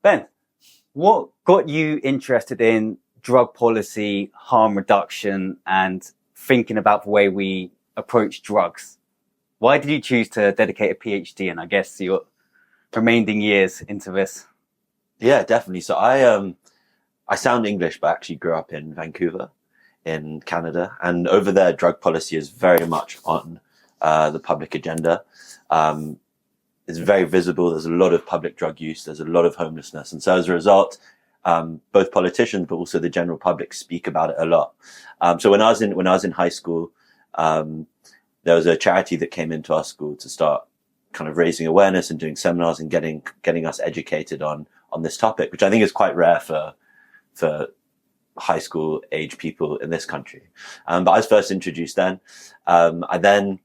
Ben, what got you interested in drug policy, harm reduction, and thinking about the way we approach drugs? Why did you choose to dedicate a PhD and I guess your remaining years into this? Yeah, definitely. So I sound English, but actually grew up in Vancouver in Canada. And over there, drug policy is very much on the public agenda. It's very visible. There's a lot of public drug use. There's a lot of homelessness. And so as a result, both politicians, but also the general public speak about it a lot. So when I was in high school, there was a charity that came into our school to start kind of raising awareness and doing seminars and getting us educated on this topic, which I think is quite rare for high school age people in this country. But I was first introduced then. I then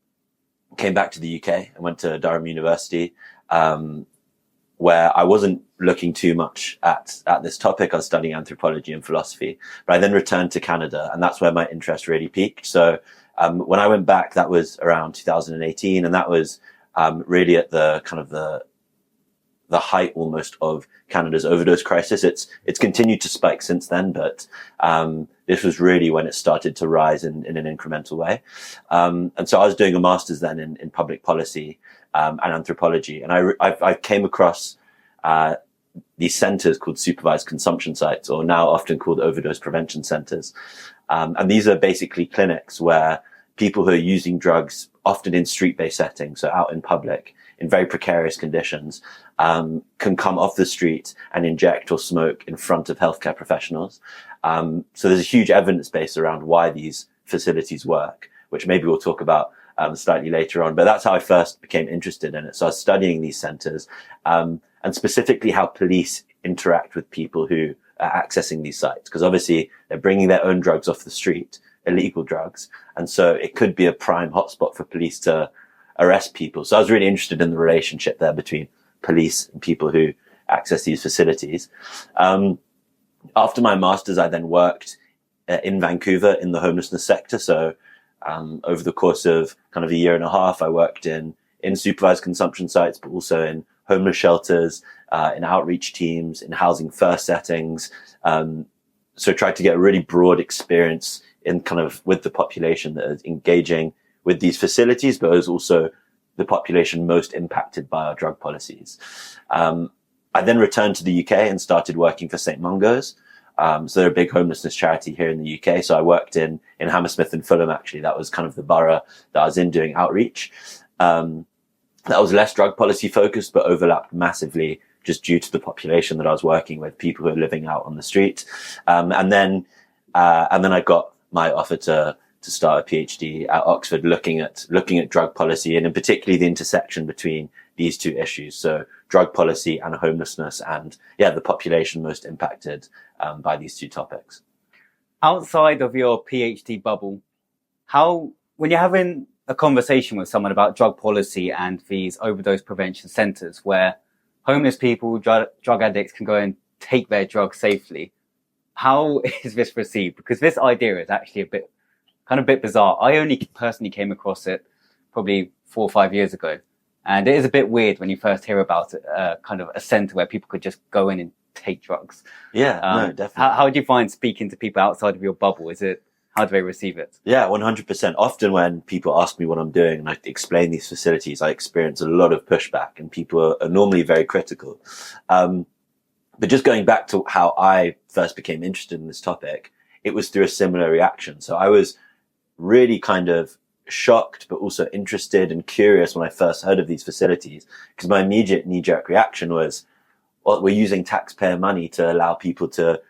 came back to the UK and went to Durham University, where I wasn't looking too much at this topic. I was studying anthropology and philosophy, but I then returned to Canada, and that's where my interest really peaked. So when I went back, that was around 2018, and that was really at the kind of the height almost of Canada's overdose crisis. It's continued to spike since then, but this was really when it started to rise in an incremental way. And so I was doing a master's then in public policy and anthropology, and I came across these centres called supervised consumption sites, or now often called overdose prevention centres. And these are basically clinics where people who are using drugs, often in street-based settings, so out in public, in very precarious conditions, can come off the street and inject or smoke in front of healthcare professionals. So there's a huge evidence base around why these facilities work, which maybe we'll talk about slightly later on. But that's how I first became interested in it. So I was studying these centres, and specifically how police interact with people who are accessing these sites, because obviously they're bringing their own drugs off the street, illegal drugs, and so it could be a prime hotspot for police to arrest people. So I was really interested in the relationship there between police and people who access these facilities. After my master's, I then worked in Vancouver in the homelessness sector. So over the course of kind of a year and a half, I worked in supervised consumption sites, but also in homeless shelters, in outreach teams, in housing first settings. So I tried to get a really broad experience in kind of with the population that is engaging with these facilities, but is also the population most impacted by our drug policies. I then returned to the UK and started working for St. Mungo's. So they're a big homelessness charity here in the UK. So I worked in Hammersmith and Fulham, actually. That was kind of the borough that I was in doing outreach. That was less drug policy focused, but overlapped massively just due to the population that I was working with, people who are living out on the street. And then I got my offer to start a PhD at Oxford, looking at drug policy, and in particularly the intersection between these two issues. So drug policy and homelessness, and the population most impacted by these two topics. Outside of your PhD bubble, when you're having a conversation with someone about drug policy and these overdose prevention centres where homeless people, drug addicts can go and take their drugs safely, how is this received? Because this idea is actually a bit bizarre. I only personally came across it probably 4 or 5 years ago. And it is a bit weird when you first hear about it, kind of a centre where people could just go in and take drugs. Yeah, no, definitely. How do you find speaking to people outside of your bubble? How do they receive it? Yeah, 100%. Often when people ask me what I'm doing and I explain these facilities, I experience a lot of pushback, and people are normally very critical. But just going back to how I first became interested in this topic, it was through a similar reaction. So I was really kind of shocked, but also interested and curious when I first heard of these facilities, because my immediate knee-jerk reaction was, well, we're using taxpayer money to allow people to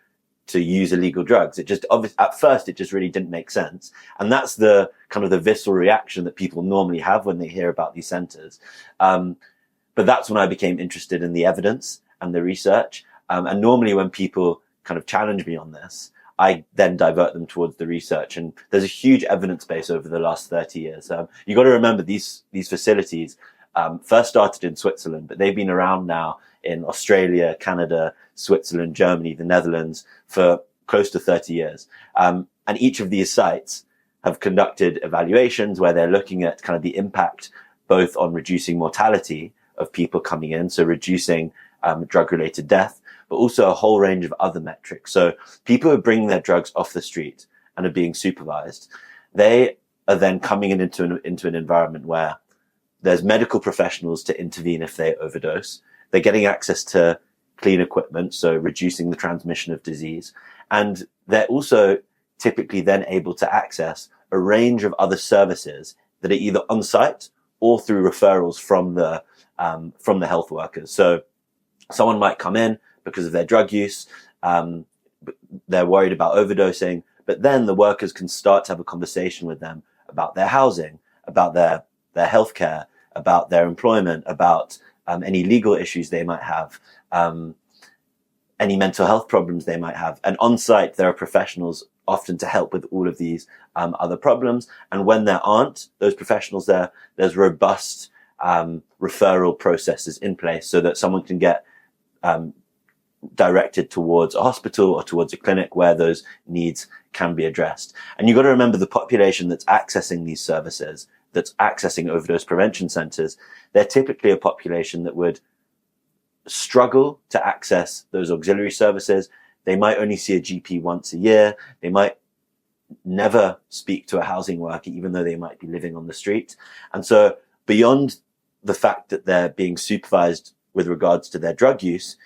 use illegal drugs. At first, it just really didn't make sense. And that's the kind of the visceral reaction that people normally have when they hear about these centers. But that's when I became interested in the evidence and the research. And normally when people kind of challenge me on this, I then divert them towards the research. And there's a huge evidence base over the last 30 years. You got to remember these facilities first started in Switzerland, but they've been around now in Australia, Canada, Switzerland, Germany, the Netherlands for close to 30 years. And each of these sites have conducted evaluations where they're looking at kind of the impact both on reducing mortality of people coming in, so reducing drug-related death, but also a whole range of other metrics. So people who are bringing their drugs off the street and are being supervised, they are then coming into an environment where there's medical professionals to intervene if they overdose. They're getting access to clean equipment, so reducing the transmission of disease. And they're also typically then able to access a range of other services that are either on site or through referrals from the health workers. So someone might come in because of their drug use. They're worried about overdosing, but then the workers can start to have a conversation with them about their housing, about their healthcare, about their employment, about any legal issues they might have, any mental health problems they might have. And on site, there are professionals often to help with all of these other problems. And when there aren't those professionals there, there's robust referral processes in place so that someone can get directed towards a hospital or towards a clinic where those needs can be addressed. And you've got to remember the population that's accessing these services, that's accessing overdose prevention centres, they're typically a population that would struggle to access those auxiliary services. They might only see a GP once a year. They might never speak to a housing worker, even though they might be living on the street. And so beyond the fact that they're being supervised with regards to their drug use,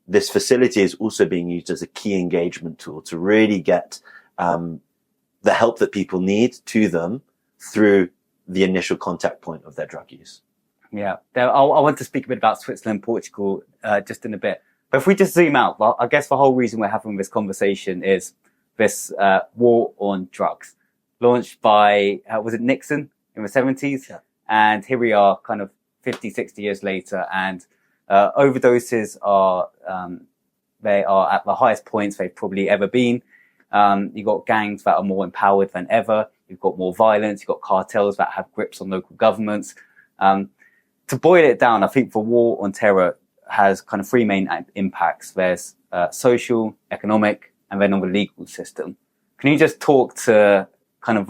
this facility is also being used as a key engagement tool to really get the help that people need to them through the initial contact point of their drug use. Yeah, I want to speak a bit about Switzerland and Portugal just in a bit. But if we just zoom out, well, I guess the whole reason we're having this conversation is this war on drugs, launched by, was it Nixon in the 70s? Yeah. And here we are kind of 50, 60 years later, and overdoses are, they are at the highest points they've probably ever been. You've got gangs that are more empowered than ever. You've got more violence. You've got cartels that have grips on local governments. To boil it down, I think the war on terror has kind of three main impacts. There's social, economic, and then on the legal system. Can you just talk to kind of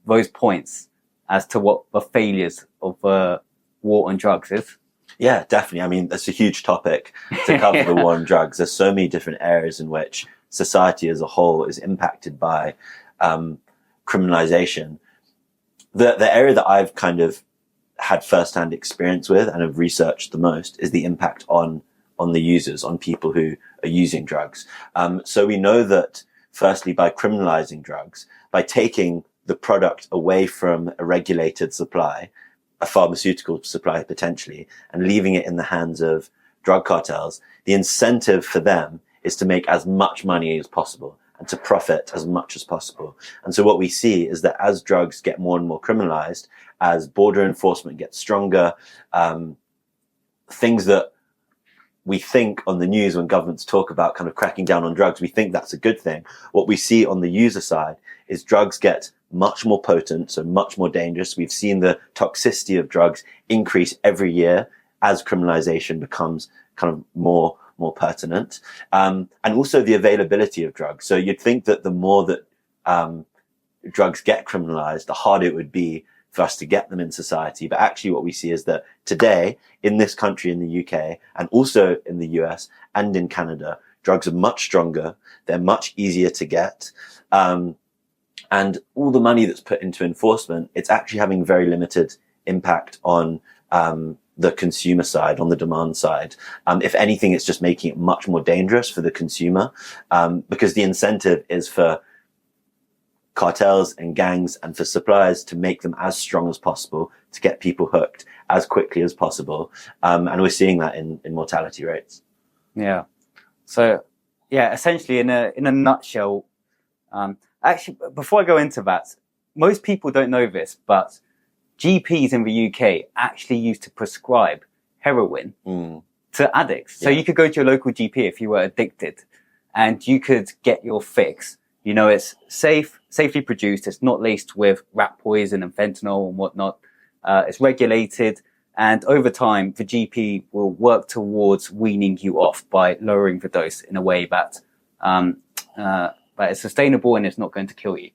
those points as to what the failures of the war on drugs is? Yeah, definitely. I mean, that's a huge topic to cover the war on drugs. There's so many different areas in which society as a whole is impacted by criminalization. The area that I've kind of had firsthand experience with and have researched the most is the impact on the users, on people who are using drugs. So we know that firstly, by criminalizing drugs, by taking the product away from a regulated supply, a pharmaceutical supply potentially, and leaving it in the hands of drug cartels, the incentive for them is to make as much money as possible and to profit as much as possible. And so what we see is that as drugs get more and more criminalized, as border enforcement gets stronger, things that we think on the news when governments talk about kind of cracking down on drugs, we think that's a good thing. What we see on the user side is drugs get much more potent, so much more dangerous. We've seen the toxicity of drugs increase every year as criminalization becomes kind of more pertinent. And also the availability of drugs. So you'd think that the more that drugs get criminalized, the harder it would be for us to get them in society. But actually what we see is that today in this country, in the UK, and also in the US and in Canada, drugs are much stronger. They're much easier to get. And all the money that's put into enforcement, it's actually having very limited impact on the consumer side, on the demand side. If anything, it's just making it much more dangerous for the consumer, because the incentive is for cartels and gangs and for suppliers to make them as strong as possible to get people hooked as quickly as possible. And we're seeing that in mortality rates. Yeah. So, yeah, essentially in a nutshell, actually, before I go into that, most people don't know this, but GPs in the UK actually used to prescribe heroin to addicts. So you could go to your local GP if you were addicted and you could get your fix. You know, it's safely produced. It's not laced with rat poison and fentanyl and whatnot. It's regulated. And over time, the GP will work towards weaning you off by lowering the dose in a way that is sustainable and it's not going to kill you.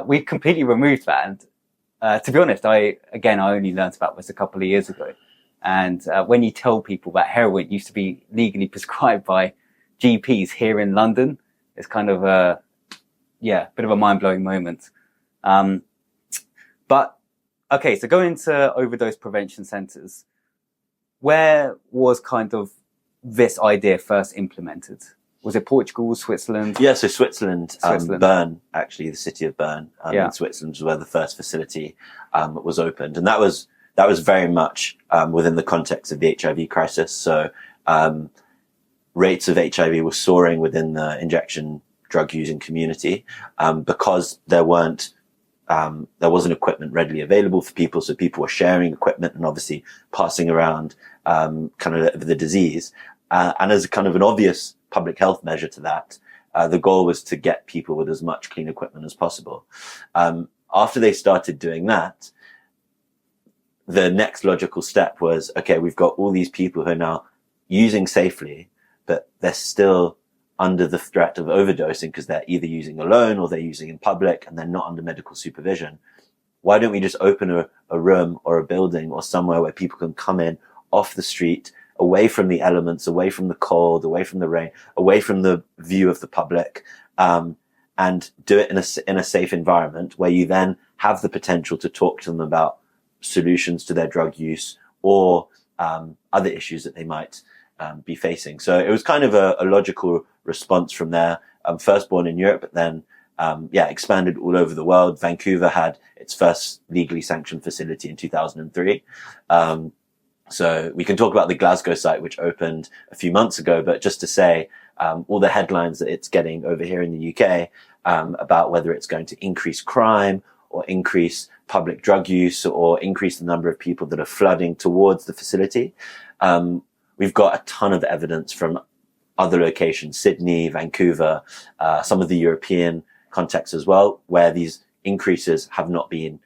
We've completely removed that. And to be honest, I only learned about this a couple of years ago. And when you tell people that heroin used to be legally prescribed by GPs here in London. It's kind of a bit of a mind-blowing moment. But okay, so going to overdose prevention centres, where was kind of this idea first implemented? Was it Portugal, Switzerland? Yeah, so Switzerland. Bern, actually, the city of Bern in Switzerland was where the first facility was opened. And that was very much within the context of the HIV crisis. So rates of HIV were soaring within the injection drug using community because there wasn't equipment readily available for people. So people were sharing equipment and obviously passing around kind of the disease. And as a kind of an obvious public health measure to that, the goal was to get people with as much clean equipment as possible. After they started doing that, the next logical step was, okay, we've got all these people who are now using safely, but they're still under the threat of overdosing because they're either using alone or they're using in public and they're not under medical supervision. Why don't we just open a room or a building or somewhere where people can come in off the street, away from the elements, away from the cold, away from the rain, away from the view of the public, and do it in a safe environment where you then have the potential to talk to them about solutions to their drug use or other issues that they might be facing. So it was kind of a logical response from there. First born in Europe, but then expanded all over the world. Vancouver had its first legally sanctioned facility in 2003. So we can talk about the Glasgow site, which opened a few months ago, but just to say, all the headlines that it's getting over here in the UK, about whether it's going to increase crime or increase public drug use or increase the number of people that are flooding towards the facility. We've got a ton of evidence from other locations, Sydney, Vancouver, some of the European contexts as well, where these increases have not been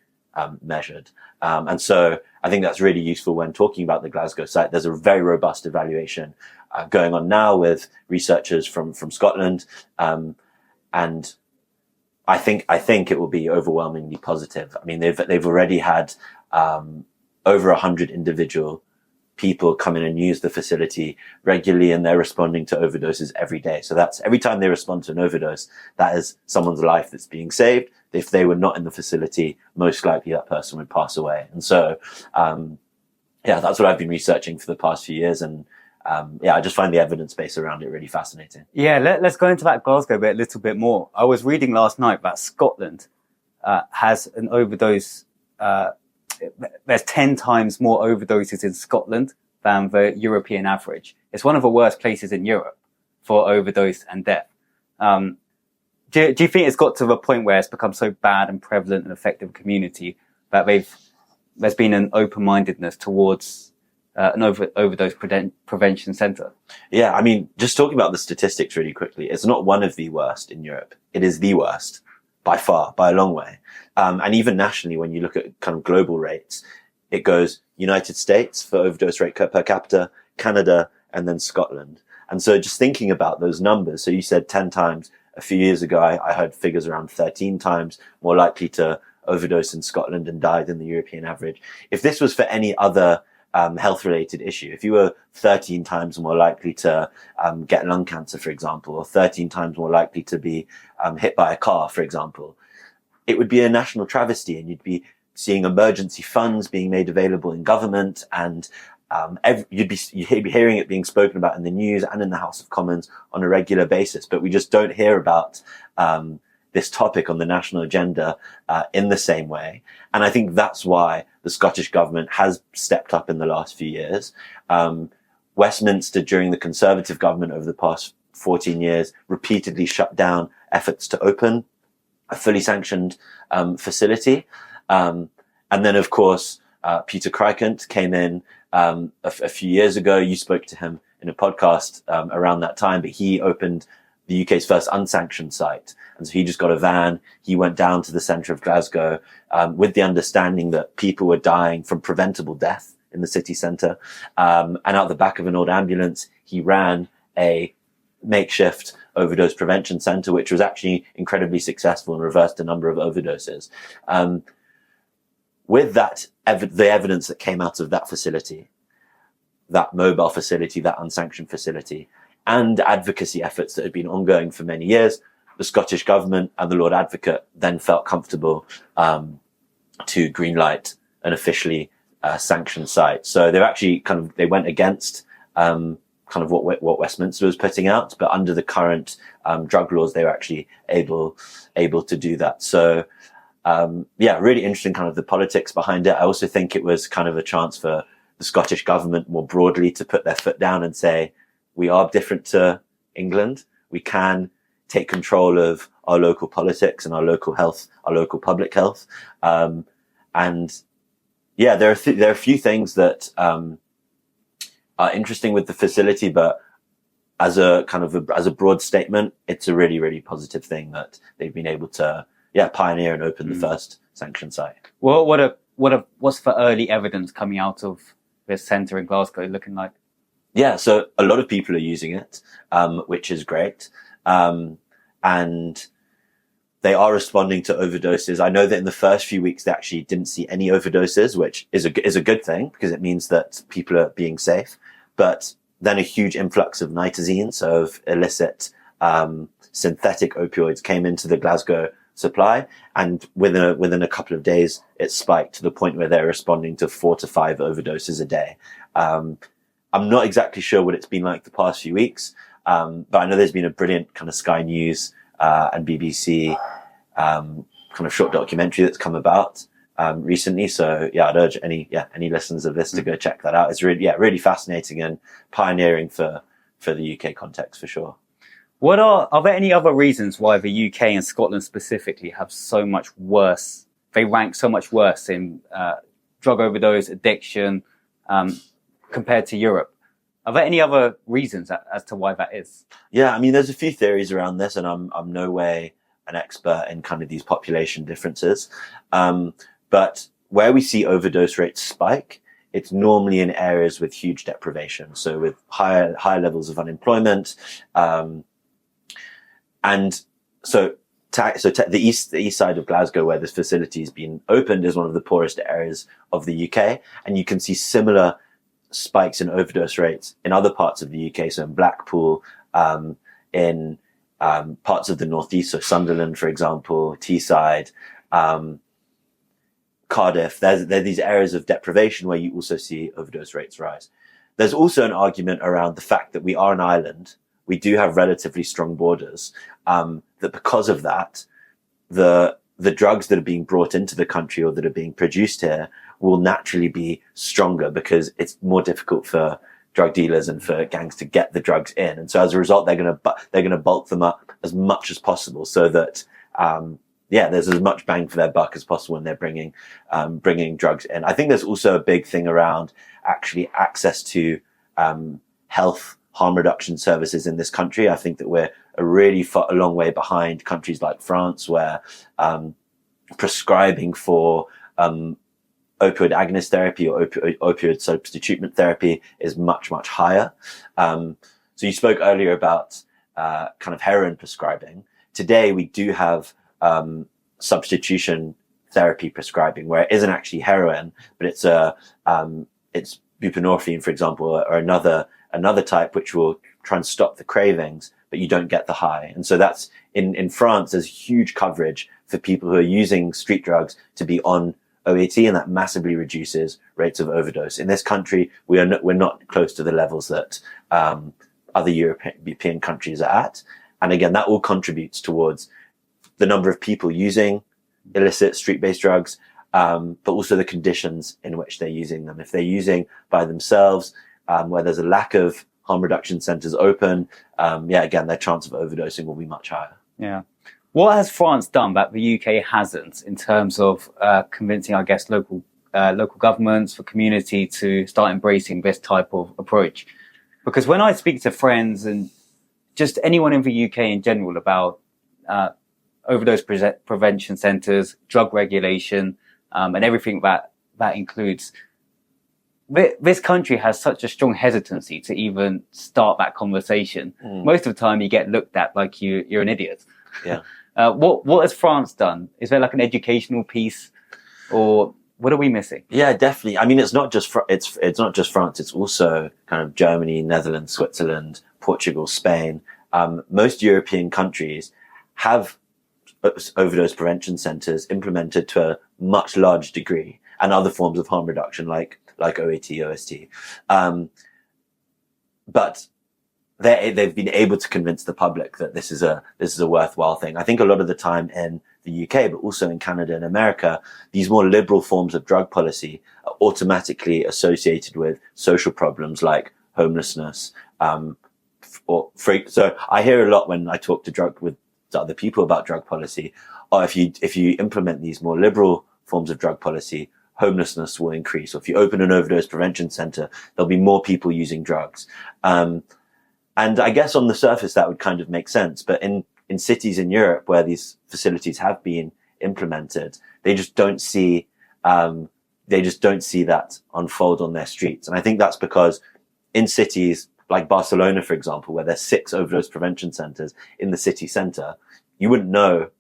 measured. And so I think that's really useful when talking about the Glasgow site. There's a very robust evaluation going on now with researchers from Scotland. And I think it will be overwhelmingly positive. I mean, they've already had over 100 individual people come in and use the facility regularly, and they're responding to overdoses every day. So that's every time they respond to an overdose, that is someone's life that's being saved. If they were not in the facility, most likely that person would pass away. And so, that's what I've been researching for the past few years. And I just find the evidence base around it really fascinating. Yeah, let's go into that Glasgow bit a little bit more. I was reading last night that Scotland has an overdose. There's 10 times more overdoses in Scotland than the European average. It's one of the worst places in Europe for overdose and death. Do you think it's got to the point where it's become so bad and prevalent and effective community that there's been an open-mindedness towards an overdose prevention centre? Yeah, I mean, just talking about the statistics really quickly, it's not one of the worst in Europe. It is the worst by far, by a long way. And even nationally, when you look at kind of global rates, it goes United States for overdose rate per capita, Canada, and then Scotland. And so just thinking about those numbers, so you said 10 times. A few years ago, I heard figures around 13 times more likely to overdose in Scotland and die than the European average. If this was for any other health-related issue, if you were 13 times more likely to get lung cancer, for example, or 13 times more likely to be hit by a car, for example, it would be a national travesty, and you'd be seeing emergency funds being made available in government, and you'd be hearing it being spoken about in the news and in the House of Commons on a regular basis. But we just don't hear about this topic on the national agenda in the same way. And I think that's why the Scottish government has stepped up in the last few years. Westminster, during the Conservative government over the past 14 years, repeatedly shut down efforts to open a fully sanctioned facility. And then, of course, Peter Crikant came in a few years ago. You spoke to him in a podcast around that time, but he opened the UK's first unsanctioned site. And so he just got a van. He went down to the centre of Glasgow with the understanding that people were dying from preventable death in the city centre. And out the back of an old ambulance, he ran a makeshift overdose prevention centre, which was actually incredibly successful and reversed a number of overdoses. With that, the evidence that came out of that facility, that mobile facility, that unsanctioned facility, and advocacy efforts that had been ongoing for many years, the Scottish government and the Lord Advocate then felt comfortable to greenlight an officially sanctioned site. So they've actually they went against what Westminster was putting out, but under the current drug laws, they were actually able to do that. So really interesting the politics behind it. I also think it was a chance for the Scottish government more broadly to put their foot down and say, we are different to England. We can take control of our local politics and our local health, our local public health. There are a few things that are interesting with the facility, but as a broad statement, it's a really, really positive thing that they've been able to pioneer and open the first sanctioned site. Well, what's the early evidence coming out of this centre in Glasgow looking like? Yeah, so a lot of people are using it, which is great. And they are responding to overdoses. I know that in the first few weeks, they actually didn't see any overdoses, which is a good thing because it means that people are being safe. But then a huge influx of nitazine, so of illicit synthetic opioids, came into the Glasgow supply, and within a couple of days, it spiked to the point where they're responding to 4 to 5 overdoses a day. I'm not exactly sure what it's been like the past few weeks, but I know there's been a brilliant Sky News and BBC short documentary that's come about recently. So I'd urge any listeners of this to go check that out. It's really fascinating and pioneering for the UK context for sure. Are there any other reasons why the UK and Scotland specifically have so much worse? They rank so much worse in drug overdose, addiction, compared to Europe. Are there any other reasons as to why that is? Yeah, I mean, there's a few theories around this, and I'm no way an expert in these population differences. But where we see overdose rates spike, it's normally in areas with huge deprivation, so with higher levels of unemployment, and so the east side of Glasgow, where this facility has been opened, is one of the poorest areas of the UK, and you can see similar spikes in overdose rates in other parts of the UK, so in Blackpool, in parts of the northeast, so Sunderland, for example, Teesside, Cardiff. There are these areas of deprivation where you also see overdose rates rise. There's also an argument around the fact that we are an island. We do have relatively strong borders, that because of that, the drugs that are being brought into the country or that are being produced here will naturally be stronger because it's more difficult for drug dealers and for gangs to get the drugs in. And so as a result, they're going to bulk them up as much as possible so that, there's as much bang for their buck as possible when they're bringing drugs in. I think there's also a big thing around actually access to, health harm reduction services in this country. I think that we're a long way behind countries like France, where, prescribing for, opioid agonist therapy or opioid substitution therapy is much, much higher. So you spoke earlier about heroin prescribing. Today we do have substitution therapy prescribing where it isn't actually heroin, but it's buprenorphine, for example, or another type which will try and stop the cravings, but you don't get the high. And so that's in France, there's huge coverage for people who are using street drugs to be on OAT, and that massively reduces rates of overdose. In this country, we're not close to the levels that other European countries are at. And again, that all contributes towards the number of people using illicit street-based drugs, but also the conditions in which they're using them. If they're using by themselves, where there's a lack of harm reduction centres open, again, their chance of overdosing will be much higher. Yeah. What has France done that the UK hasn't in terms of convincing, I guess, local governments, the community to start embracing this type of approach? Because when I speak to friends and just anyone in the UK in general about overdose prevention centres, drug regulation, and everything that includes, this country has such a strong hesitancy to even start that conversation. Most of the time you get looked at like you're an idiot. Yeah. What has France done? Is there like an educational piece, or What are we missing? Yeah, definitely. I mean, it's not just it's not just France. It's also kind of Germany, Netherlands, Switzerland, Portugal, Spain. Most European countries have overdose prevention centres implemented to a much larger degree, and other forms of harm reduction like OAT, OST. But they've been able to convince the public that this is a worthwhile thing. I think a lot of the time in the UK, but also in Canada and America, these more liberal forms of drug policy are automatically associated with social problems like homelessness. So I hear a lot when I talk with other people about drug policy. Or if you implement these more liberal forms of drug policy, homelessness will increase. Or if you open an overdose prevention center, there'll be more people using drugs. And I guess on the surface that would kind of make sense, but in cities in Europe where these facilities have been implemented, they just don't see that unfold on their streets. And I think that's because in cities like Barcelona, for example, where there's 6 overdose prevention centers in the city center, you wouldn't know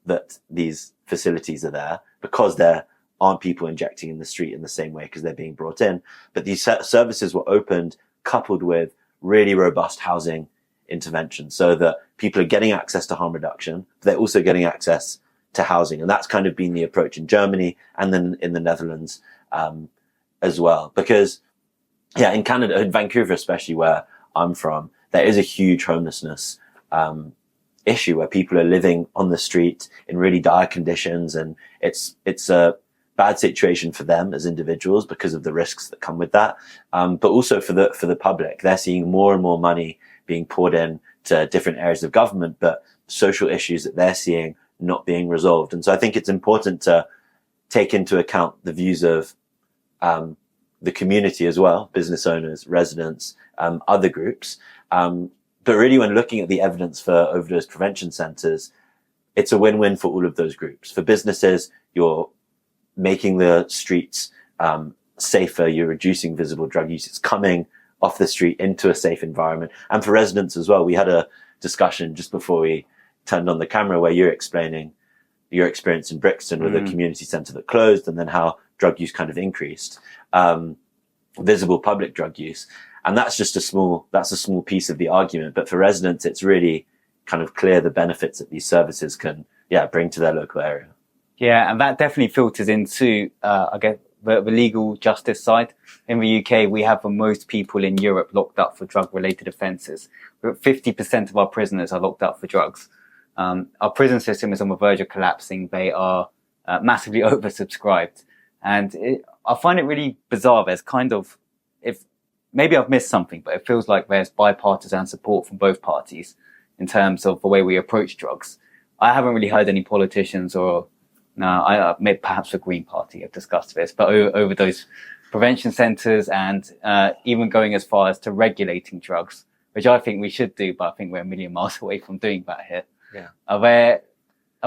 that these facilities are there because there aren't people injecting in the street in the same way because they're being brought in. But these services were opened coupled with really robust housing intervention so that people are getting access to harm reduction, but they're also getting access to housing. And that's kind of been the approach in Germany and then in the Netherlands as well. Because, yeah, in Canada, in Vancouver especially, where I'm from, there is a huge homelessness issue where people are living on the street in really dire conditions, and it's a bad situation for them as individuals because of the risks that come with that. But also for the public, they're seeing more and more money being poured in to different areas of government, but social issues that they're seeing not being resolved. And so I think it's important to take into account the views of the community as well, business owners, residents, other groups. But really, when looking at the evidence for overdose prevention centres, it's a win-win for all of those groups. For businesses, you're making the streets safer, you're reducing visible drug use, it's coming off the street into a safe environment. And for residents as well, we had a discussion just before we turned on the camera where you're explaining your experience in Brixton with a community centre that closed and then how drug use kind of increased, visible public drug use. And that's just a small piece of the argument. But for residents, it's really kind of clear the benefits that these services can, bring to their local area. Yeah, and that definitely filters into, I guess, the legal justice side. In the UK, we have the most people in Europe locked up for drug-related offences. 50% of our prisoners are locked up for drugs. Our prison system is on the verge of collapsing. They are massively oversubscribed. And I find it really bizarre. There's kind of, maybe I've missed something, but it feels like there's bipartisan support from both parties in terms of the way we approach drugs. I haven't really heard any politicians perhaps the Green Party have discussed this, but overdose prevention centres and even going as far as to regulating drugs, which I think we should do, but I think we're a million miles away from doing that here. Yeah. Are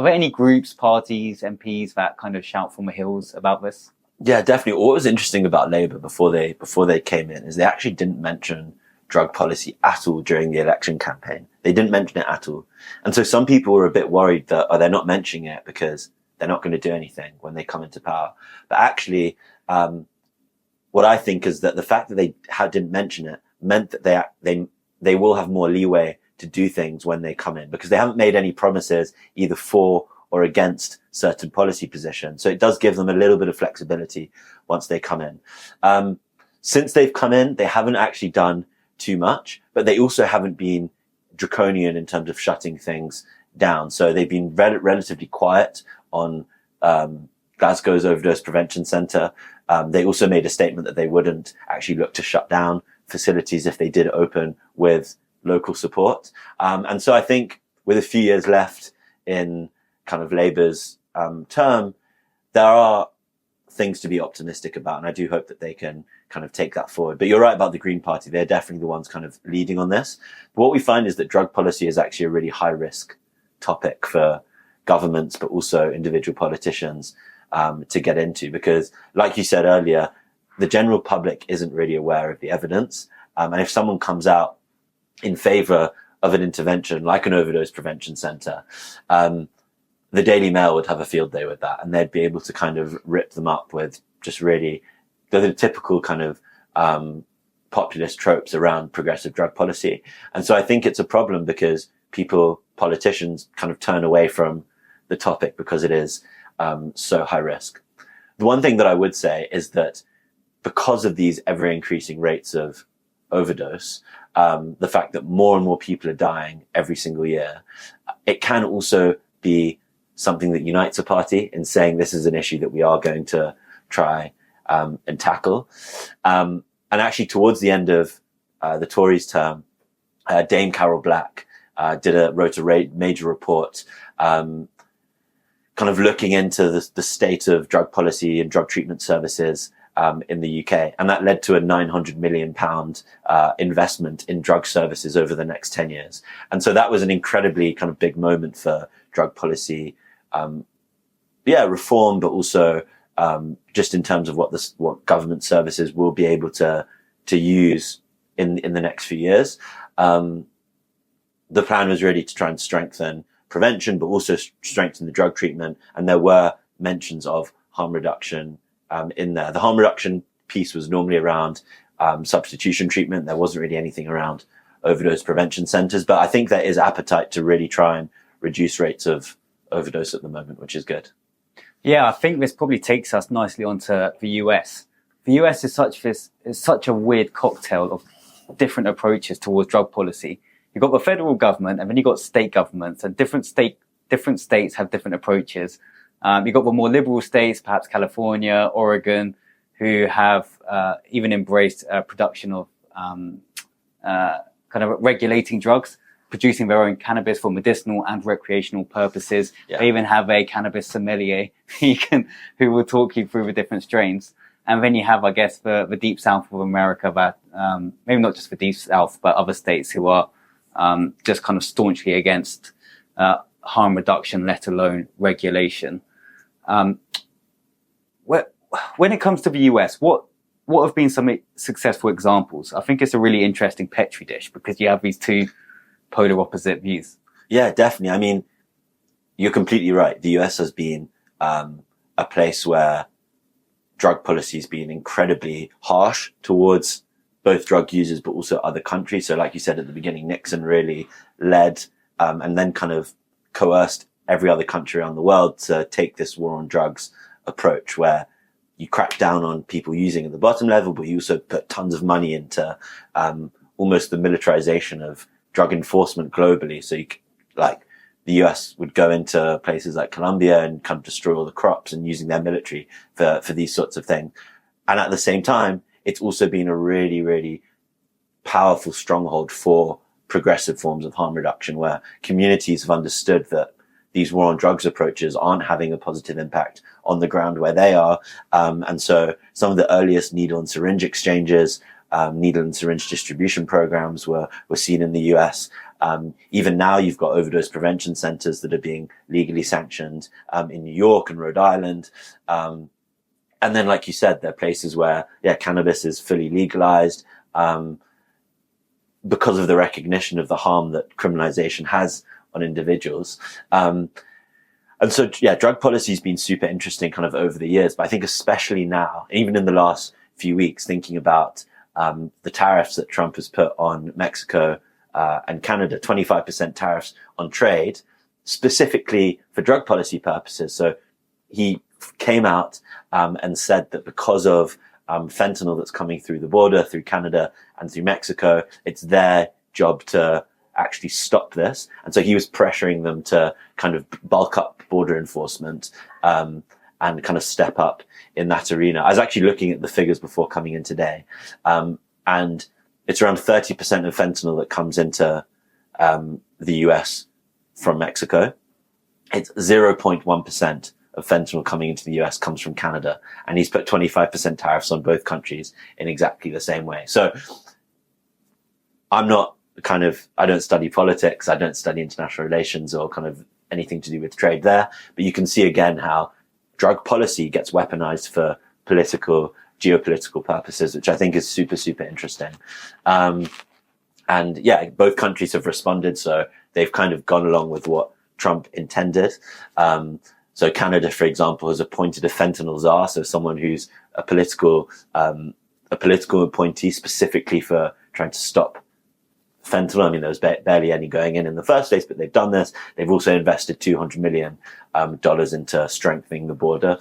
there any groups, parties, MPs that kind of shout from the hills about this? Yeah, definitely. What was interesting about Labour before they came in is they actually didn't mention drug policy at all during the election campaign. They didn't mention it at all. And so some people were a bit worried that, they're not mentioning it because they're not going to do anything when they come into power. But actually, what I think is that the fact that they didn't mention it meant that they will have more leeway to do things when they come in because they haven't made any promises either for or against certain policy positions. So it does give them a little bit of flexibility once they come in. Since they've come in, they haven't actually done too much, but they also haven't been draconian in terms of shutting things down. So they've been relatively quiet on Glasgow's Overdose Prevention Centre. They also made a statement that they wouldn't actually look to shut down facilities if they did open with local support. And so I think with a few years left in kind of Labour's term, there are things to be optimistic about. And I do hope that they can kind of take that forward. But you're right about the Green Party. They're definitely the ones kind of leading on this. But what we find is that drug policy is actually a really high risk topic for governments, but also individual politicians to get into. Because like you said earlier, the general public isn't really aware of the evidence. And if someone comes out in favour of an intervention like an overdose prevention centre, the Daily Mail would have a field day with that, and they'd be able to kind of rip them up with just really the typical kind of populist tropes around progressive drug policy. And so I think it's a problem because politicians kind of turn away from the topic because it is so high risk. The one thing that I would say is that because of these ever increasing rates of overdose, the fact that more and more people are dying every single year, it can also be something that unites a party in saying this is an issue that we are going to try and tackle. And actually, towards the end of the Tories' term, Dame Carol Black wrote a major report, kind of looking into the state of drug policy and drug treatment services in the UK, and that led to a £900 million investment in drug services over the next 10 years. And so that was an incredibly kind of big moment for drug policy, reform, but also just in terms of what government services will be able to use in the next few years. The plan was really to try and strengthen prevention, but also strengthen the drug treatment. And there were mentions of harm reduction in there. The harm reduction piece was normally around substitution treatment. There wasn't really anything around overdose prevention centres, but I think there is appetite to really try and reduce rates of overdose at the moment, which is good. Yeah, I think this probably takes us nicely onto the US. The US is such a weird cocktail of different approaches towards drug policy. You've got the federal government, and then you've got state governments, and different states have different approaches. You've got the more liberal states, perhaps California, Oregon, who have even embraced production of kind of regulating drugs, producing their own cannabis for medicinal and recreational purposes. Yeah. They even have a cannabis sommelier who will talk you through the different strains. And then you have, I guess, the deep south of America, that maybe not just the deep south, but other states who are just kind of staunchly against harm reduction, let alone regulation. When it comes to the US, what have been some successful examples? I think it's a really interesting petri dish because you have these two polar opposite views. Yeah, definitely. I mean, you're completely right. The US has been a place where drug policy has been incredibly harsh towards both drug users, but also other countries. So like you said at the beginning, Nixon really led and then kind of coerced every other country around the world to take this war on drugs approach, where you crack down on people using at the bottom level, but you also put tons of money into almost the militarization of drug enforcement globally. So the US would go into places like Colombia and kind of destroy all the crops and using their military for these sorts of things. And at the same time, it's also been a really, really powerful stronghold for progressive forms of harm reduction, where communities have understood that these war on drugs approaches aren't having a positive impact on the ground where they are. And so some of the earliest needle and syringe exchanges, needle and syringe distribution programs were seen in the US. Even now you've got overdose prevention centers that are being legally sanctioned in New York and Rhode Island. And then, like you said, there are places where, cannabis is fully legalized because of the recognition of the harm that criminalization has on individuals. And so, drug policy has been super interesting kind of over the years, but I think especially now, even in the last few weeks, thinking about the tariffs that Trump has put on Mexico and Canada, 25% tariffs on trade, specifically for drug policy purposes. So he came out and said that because of fentanyl that's coming through the border, through Canada and through Mexico, it's their job to actually stop this. And so he was pressuring them to kind of bulk up border enforcement and kind of step up in that arena. I was actually looking at the figures before coming in today, and it's around 30% of fentanyl that comes into the US from Mexico. It's 0.1% of fentanyl coming into the US comes from Canada. And he's put 25% tariffs on both countries in exactly the same way. So I don't study politics. I don't study international relations or kind of anything to do with trade there. But you can see again how drug policy gets weaponized for geopolitical purposes, which I think is super, super interesting. And both countries have responded. So they've kind of gone along with what Trump intended. So Canada, for example, has appointed a fentanyl czar, so someone who's a political appointee specifically for trying to stop fentanyl. I mean, there was barely any going in the first place, but they've done this. They've also invested $200 million into strengthening the border.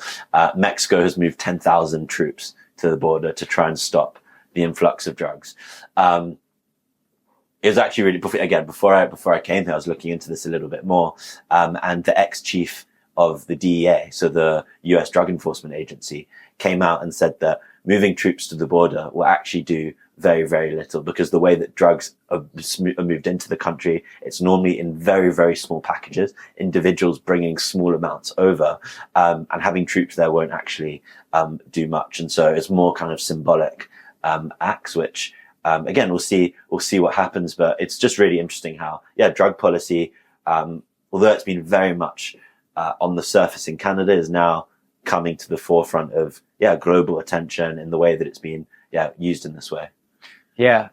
Mexico has moved 10,000 troops to the border to try and stop the influx of drugs. It was actually really, before I came here, I was looking into this a little bit more. And the ex-chief of the DEA, so the US Drug Enforcement Agency, came out and said that moving troops to the border will actually do very, very little, because the way that drugs are moved into the country, it's normally in very, very small packages, individuals bringing small amounts over, and having troops there won't actually do much. And so it's more kind of symbolic acts, which again, we'll see what happens. But it's just really interesting how, drug policy, although it's been very much on the surface in Canada, is now coming to the forefront of global attention in the way that it's been used in this way. Yeah,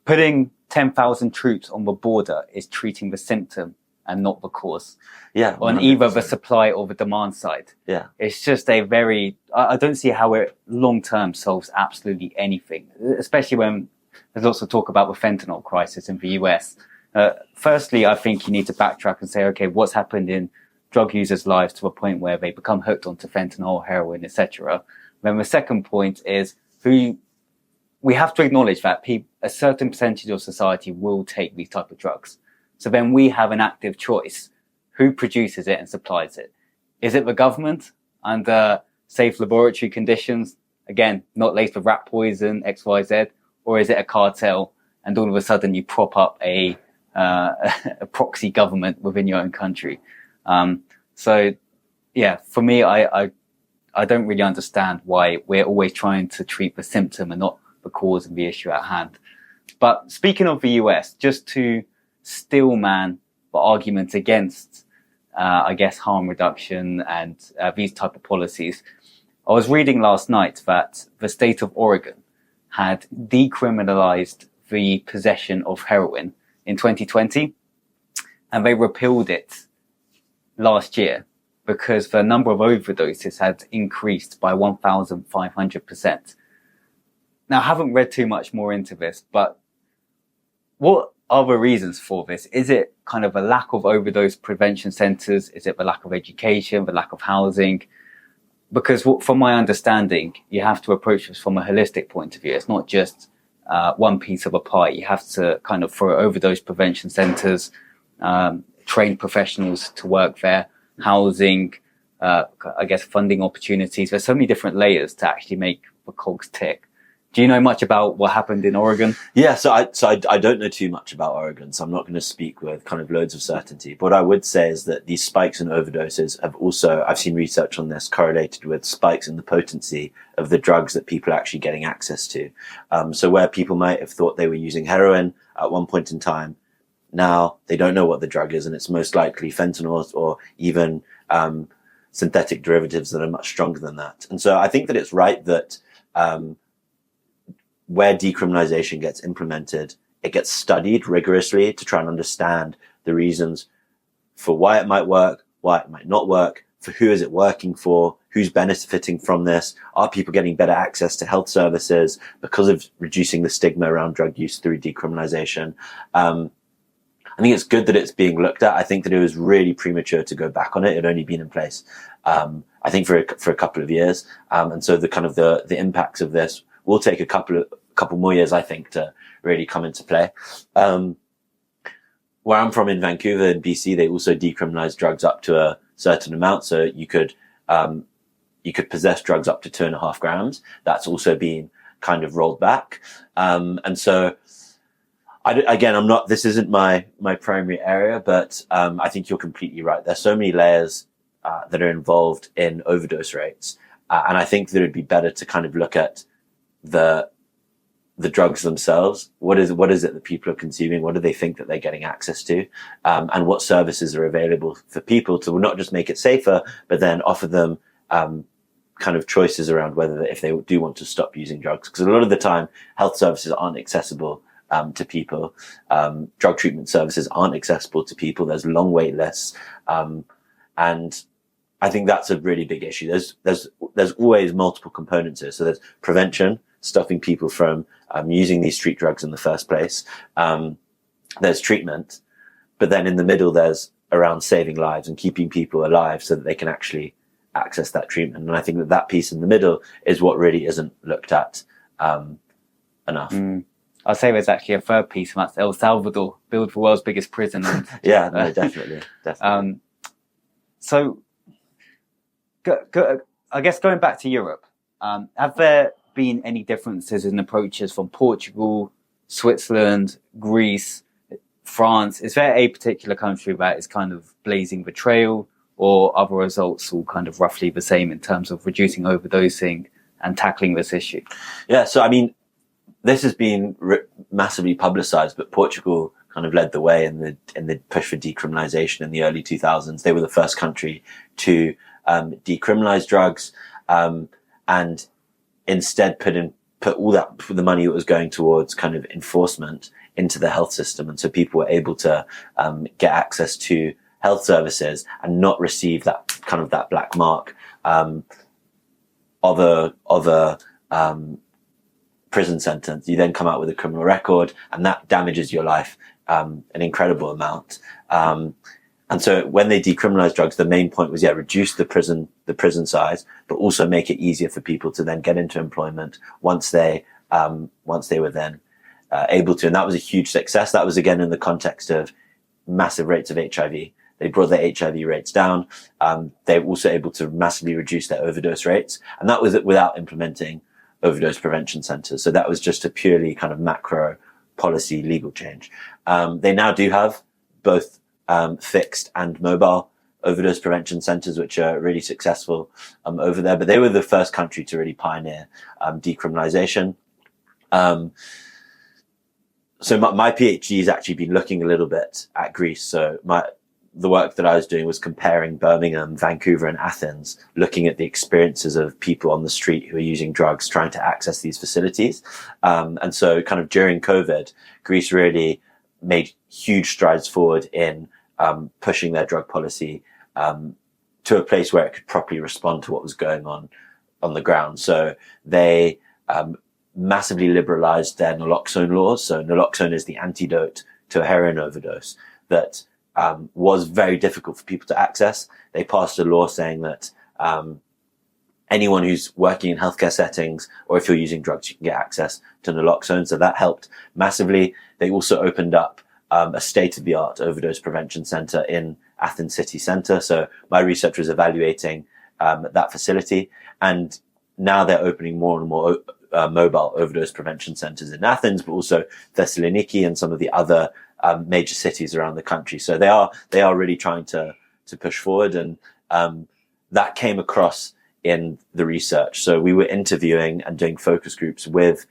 putting 10,000 troops on the border is treating the symptom and not the cause. Yeah, 100%. On either the supply or the demand side. Yeah, it's just I don't see how it long term solves absolutely anything, especially when there's lots of talk about the fentanyl crisis in the US. Firstly, I think you need to backtrack and say, okay, what's happened in drug users' lives to a point where they become hooked onto fentanyl, heroin, etc. Then the second point is we have to acknowledge that a certain percentage of society will take these type of drugs. So then we have an active choice. Who produces it and supplies it? Is it the government under safe laboratory conditions? Again, not laced with rat poison, XYZ, or is it a cartel? And all of a sudden you prop up a proxy government within your own country. For me, I don't really understand why we're always trying to treat the symptom and not the cause of the issue at hand. But speaking of the US, just to stillman the argument against, harm reduction and these type of policies, I was reading last night that the state of Oregon had decriminalized the possession of heroin in 2020, and they repealed it last year because the number of overdoses had increased by 1,500%. Now, I haven't read too much more into this, but what are the reasons for this? Is it kind of a lack of overdose prevention centres? Is it the lack of education, the lack of housing? Because from my understanding, you have to approach this from a holistic point of view. It's not just one piece of a pie. You have to kind of throw overdose prevention centres, train professionals to work there, housing, funding opportunities. There's so many different layers to actually make the cogs tick. Do you know much about what happened in Oregon? Yeah, so I don't know too much about Oregon, so I'm not going to speak with kind of loads of certainty. But what I would say is that these spikes in overdoses have also, I've seen research on this, correlated with spikes in the potency of the drugs that people are actually getting access to. So where people might have thought they were using heroin at one point in time, now they don't know what the drug is, and it's most likely fentanyl or even synthetic derivatives that are much stronger than that. And so I think that it's right that where decriminalization gets implemented, it gets studied rigorously to try and understand the reasons for why it might work, why it might not work, for who is it working for, who's benefiting from this, are people getting better access to health services because of reducing the stigma around drug use through decriminalization. I think it's good that it's being looked at. I think that it was really premature to go back on it. It had only been in place, I think for a couple of years. And so the impacts of this will take a couple more years, I think, to really come into play. Where I'm from in Vancouver in BC, they also decriminalized drugs up to a certain amount. So you could possess drugs up to 2.5 grams. That's also been kind of rolled back. And so this isn't my primary area, but I think you're completely right. There's so many layers that are involved in overdose rates. And I think that it'd be better to kind of look at the drugs themselves. What is it that people are consuming? What do they think that they're getting access to? And what services are available for people to not just make it safer, but then offer them kind of choices around if they do want to stop using drugs. Because a lot of the time, health services aren't accessible to people. Drug treatment services aren't accessible to people. There's long wait lists. And I think that's a really big issue. There's always multiple components here. So there's prevention, stopping people from using these street drugs in the first place. There's treatment, but then in the middle, there's around saving lives and keeping people alive so that they can actually access that treatment. And I think that piece in the middle is what really isn't looked at enough. I'll say there's actually a third piece, and that's El Salvador, build the world's biggest prison. And, yeah, no, definitely. So, I guess going back to Europe, have there been any differences in approaches from Portugal, Switzerland, Greece, France? Is there a particular country that is kind of blazing the trail, or are the results all kind of roughly the same in terms of reducing overdosing and tackling this issue? Yeah, so I mean, this has been massively publicized, but Portugal kind of led the way in the push for decriminalization in the early 2000s. They were the first country to decriminalize drugs, and instead put all the money that was going towards kind of enforcement into the health system. And so people were able to get access to health services and not receive that kind of that black mark of a prison sentence. You then come out with a criminal record, and that damages your life an incredible amount. And so when they decriminalized drugs, the main point was, reduce the prison size, but also make it easier for people to then get into employment once they were then able to. And that was a huge success. That was again in the context of massive rates of HIV. They brought their HIV rates down. They were also able to massively reduce their overdose rates. And that was without implementing overdose prevention centers. So that was just a purely kind of macro policy legal change. They now do have both fixed and mobile overdose prevention centers, which are really successful over there. But they were the first country to really pioneer decriminalization. So my PhD has actually been looking a little bit at Greece. So the work that I was doing was comparing Birmingham, Vancouver, and Athens, looking at the experiences of people on the street who are using drugs, trying to access these facilities. And so kind of during COVID, Greece really made huge strides forward in pushing their drug policy to a place where it could properly respond to what was going on the ground. So they massively liberalized their naloxone laws. So naloxone is the antidote to a heroin overdose that was very difficult for people to access. They passed a law saying that anyone who's working in healthcare settings, or if you're using drugs, you can get access to naloxone. So that helped massively. They also opened up a state-of-the-art overdose prevention center in Athens city center. So my research was evaluating that facility, and now they're opening more and more mobile overdose prevention centers in Athens, but also Thessaloniki and some of the other major cities around the country. So they are really trying to push forward, and that came across in the research. So we were interviewing and doing focus groups with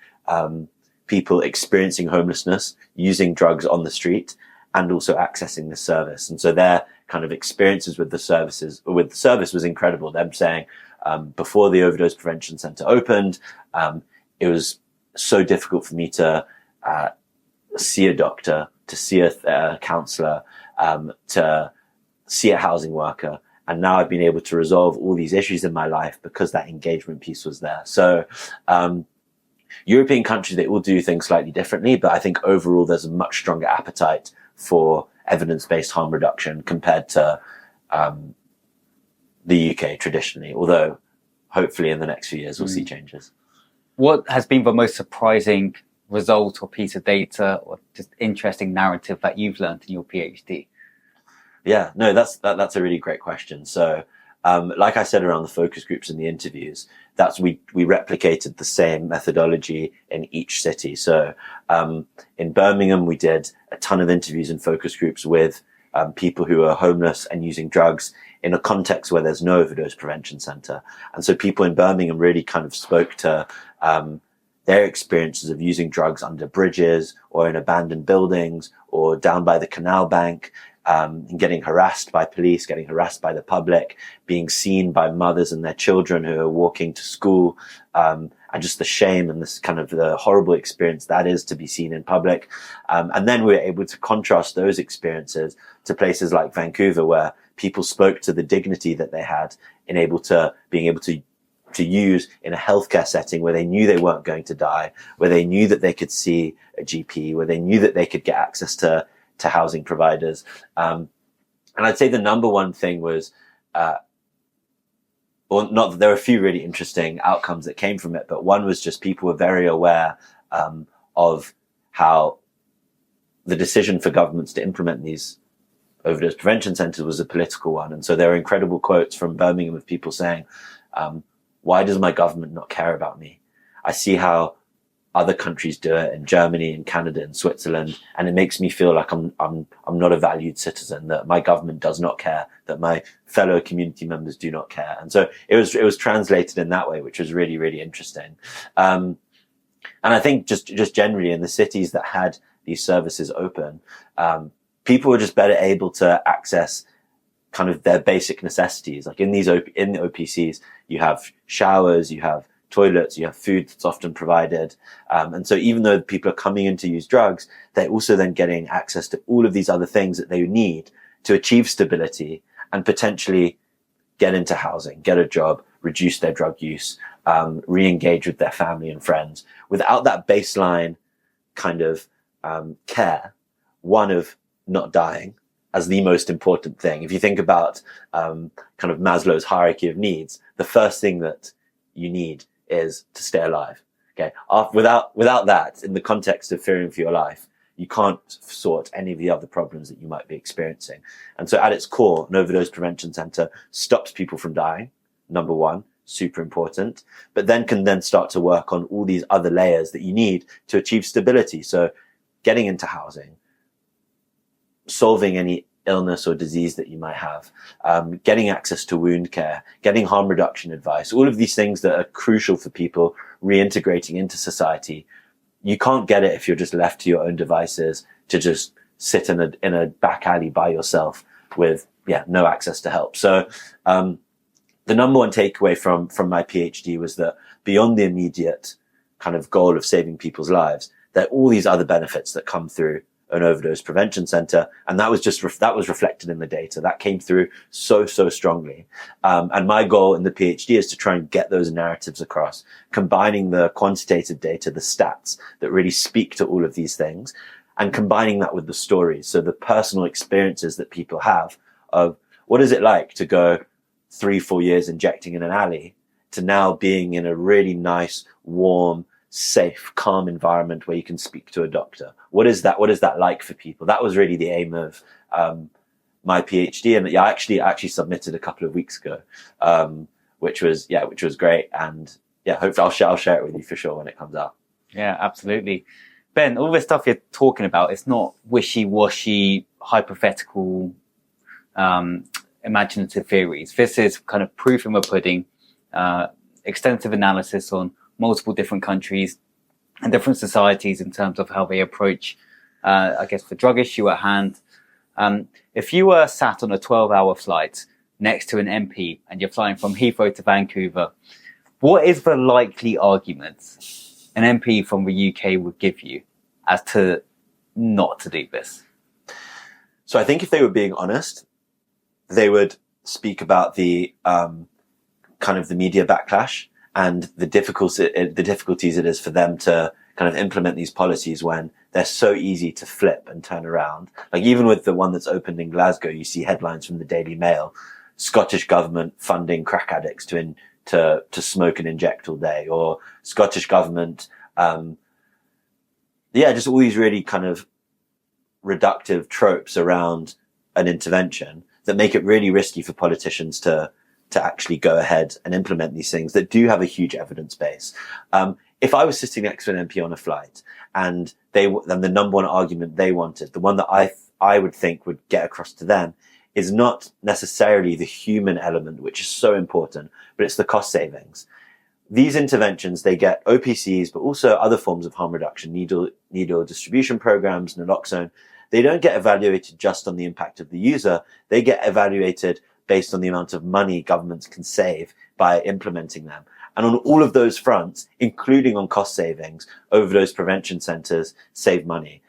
people experiencing homelessness, using drugs on the street, and also accessing the service. And so their kind of experiences with the service was incredible. Them saying, before the Overdose Prevention Center opened, it was so difficult for me to see a doctor, to see a counselor, to see a housing worker. And now I've been able to resolve all these issues in my life because that engagement piece was there. So, European countries, they all do things slightly differently, but I think overall there's a much stronger appetite for evidence-based harm reduction compared to the UK traditionally, although hopefully in the next few years we'll see changes. What has been the most surprising result or piece of data or just interesting narrative that you've learned in your PhD? Yeah, no, that's a really great question. So, like I said, around the focus groups and the interviews, we replicated the same methodology in each city. So, in Birmingham, we did a ton of interviews and focus groups with people who are homeless and using drugs in a context where there's no overdose prevention center. And so people in Birmingham really kind of spoke to their experiences of using drugs under bridges or in abandoned buildings or down by the canal bank. and getting harassed by police, getting harassed by the public, being seen by mothers and their children who are walking to school, and just the shame and this kind of the horrible experience that is to be seen in public. And then we were able to contrast those experiences to places like Vancouver, where people spoke to the dignity that they had in being able to use in a healthcare setting where they knew they weren't going to die, where they knew that they could see a GP, where they knew that they could get access to housing providers. And I'd say the number one thing was, well, not that there were a few really interesting outcomes that came from it, but one was just people were very aware of how the decision for governments to implement these overdose prevention centres was a political one. And so there are incredible quotes from Birmingham of people saying, why does my government not care about me? I see how other countries do it in Germany and Canada and Switzerland, and it makes me feel like I'm not a valued citizen, that my government does not care, that my fellow community members do not care. And so it was translated in that way, which was really, really interesting. And I think just generally in the cities that had these services open, people were just better able to access kind of their basic necessities. Like in the OPCs, you have showers, you have toilets, you have food that's often provided. And so even though people are coming in to use drugs, they're also then getting access to all of these other things that they need to achieve stability and potentially get into housing, get a job, reduce their drug use, re-engage with their family and friends. Without that baseline kind of care, one of not dying as the most important thing. If you think about kind of Maslow's hierarchy of needs, the first thing that you need is to stay alive. Okay. Without that, in the context of fearing for your life, you can't sort any of the other problems that you might be experiencing. And so at its core, an overdose prevention center stops people from dying. Number one, super important, but then can start to work on all these other layers that you need to achieve stability. So getting into housing, solving any illness or disease that you might have, getting access to wound care, getting harm reduction advice, all of these things that are crucial for people reintegrating into society. You can't get it if you're just left to your own devices to just sit in a back alley by yourself with, no access to help. So, the number one takeaway from my PhD was that beyond the immediate kind of goal of saving people's lives, there are all these other benefits that come through an overdose prevention center. And that was reflected in the data. That came through so strongly. And my goal in the PhD is to try and get those narratives across, combining the quantitative data, the stats that really speak to all of these things, and combining that with the stories. So the personal experiences that people have of what is it like to go 3-4 years injecting in an alley to now being in a really nice, warm, safe, calm environment where you can speak to a doctor. What is that like for people? That was really the aim of my PhD, and I actually submitted a couple of weeks ago, which was great. And hopefully I'll share it with you for sure when it comes out. Yeah, absolutely. Ben, all this stuff you're talking about, it's not wishy-washy, hypothetical, imaginative theories. This is kind of proof in the pudding, extensive analysis on multiple different countries and different societies in terms of how they approach, the drug issue at hand. If you were sat on a 12-hour flight next to an MP and you're flying from Heathrow to Vancouver, what is the likely argument an MP from the UK would give you as to not to do this? So I think if they were being honest, they would speak about the kind of the media backlash and the difficulties it is for them to kind of implement these policies when they're so easy to flip and turn around. Like even with the one that's opened in Glasgow, you see headlines from the Daily Mail, Scottish government funding crack addicts to smoke and inject all day, or Scottish government, just all these really kind of reductive tropes around an intervention that make it really risky for politicians to actually go ahead and implement these things that do have a huge evidence base. If I was sitting next to an MP on a flight and the number one argument they wanted, the one that I would think would get across to them, is not necessarily the human element, which is so important, but it's the cost savings. These interventions, they get OPCs, but also other forms of harm reduction, needle distribution programs, naloxone. they don't get evaluated just on the impact of the user. They get evaluated based on the amount of money governments can save by implementing them. And on all of those fronts, including on cost savings, overdose prevention centres save money.